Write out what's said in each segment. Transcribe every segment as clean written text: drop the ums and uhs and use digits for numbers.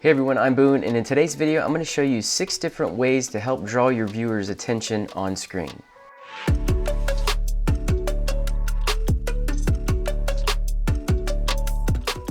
Hey everyone, I'm Boone, and in today's video I'm going to show you 6 different ways to help draw your viewers' attention on screen.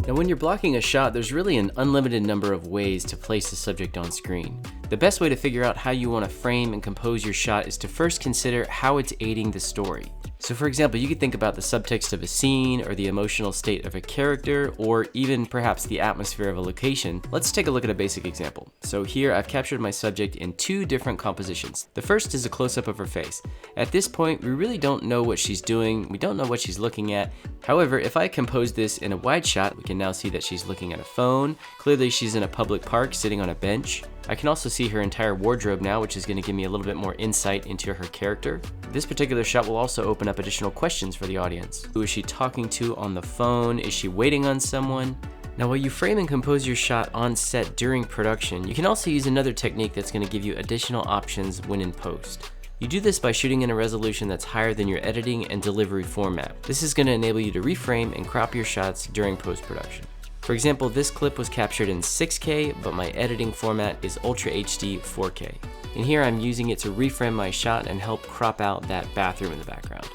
Now when you're blocking a shot, there's really an unlimited number of ways to place the subject on screen. The best way to figure out how you want to frame and compose your shot is to first consider how it's aiding the story. So for example, you could think about the subtext of a scene or the emotional state of a character or even perhaps the atmosphere of a location. Let's take a look at a basic example. So here I've captured my subject in 2 different compositions. The first is a close-up of her face. At this point, we really don't know what she's doing. We don't know what she's looking at. However, if I compose this in a wide shot, we can now see that she's looking at a phone. Clearly she's in a public park sitting on a bench. I can also see her entire wardrobe now, which is going to give me a little bit more insight into her character. This particular shot will also open up additional questions for the audience. Who is she talking to on the phone? Is she waiting on someone? Now while you frame and compose your shot on set during production, you can also use another technique that's going to give you additional options when in post. You do this by shooting in a resolution that's higher than your editing and delivery format. This is going to enable you to reframe and crop your shots during post-production. For example, this clip was captured in 6K, but my editing format is Ultra HD 4K. And here I'm using it to reframe my shot and help crop out that bathroom in the background.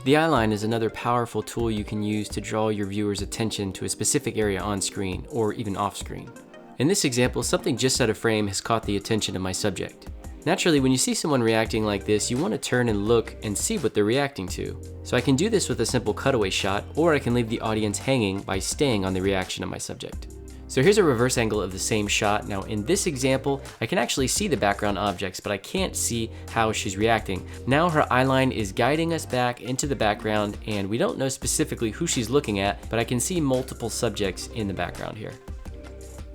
The eyeline is another powerful tool you can use to draw your viewers' attention to a specific area on screen or even off screen. In this example, something just out of frame has caught the attention of my subject. Naturally, when you see someone reacting like this, you want to turn and look and see what they're reacting to. So I can do this with a simple cutaway shot, or I can leave the audience hanging by staying on the reaction of my subject. So here's a reverse angle of the same shot. Now in this example, I can actually see the background objects, but I can't see how she's reacting. Now her eyeline is guiding us back into the background, and we don't know specifically who she's looking at, but I can see multiple subjects in the background here.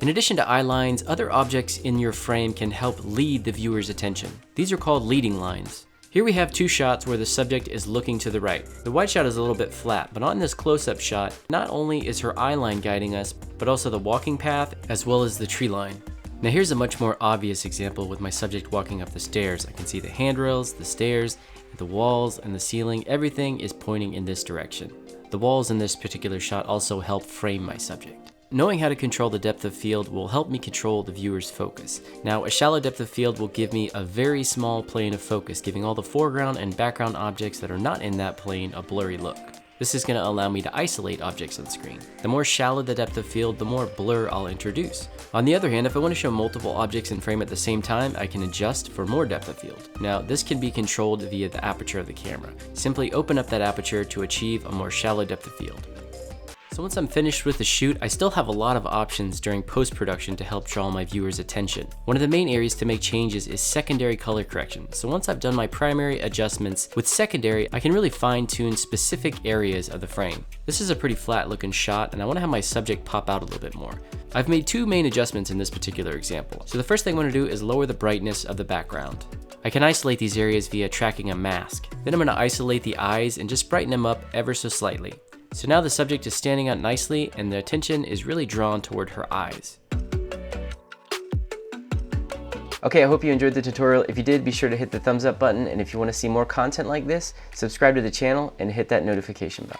In addition to eye lines, other objects in your frame can help lead the viewer's attention. These are called leading lines. Here we have 2 shots where the subject is looking to the right. The wide shot is a little bit flat, but on this close-up shot, not only is her eye line guiding us, but also the walking path as well as the tree line. Now here's a much more obvious example with my subject walking up the stairs. I can see the handrails, the stairs, the walls, and the ceiling. Everything is pointing in this direction. The walls in this particular shot also help frame my subject. Knowing how to control the depth of field will help me control the viewer's focus. Now, a shallow depth of field will give me a very small plane of focus, giving all the foreground and background objects that are not in that plane a blurry look. This is going to allow me to isolate objects on the screen. The more shallow the depth of field, the more blur I'll introduce. On the other hand, if I want to show multiple objects in frame at the same time, I can adjust for more depth of field. Now, this can be controlled via the aperture of the camera. Simply open up that aperture to achieve a more shallow depth of field. So once I'm finished with the shoot, I still have a lot of options during post-production to help draw my viewers' attention. One of the main areas to make changes is secondary color correction. So once I've done my primary adjustments, with secondary, I can really fine-tune specific areas of the frame. This is a pretty flat looking shot, and I want to have my subject pop out a little bit more. I've made 2 main adjustments in this particular example. So the first thing I want to do is lower the brightness of the background. I can isolate these areas via tracking a mask. Then I'm going to isolate the eyes and just brighten them up ever so slightly. So now the subject is standing out nicely and the attention is really drawn toward her eyes. Okay, I hope you enjoyed the tutorial. If you did, be sure to hit the thumbs up button, and if you want to see more content like this, subscribe to the channel and hit that notification bell.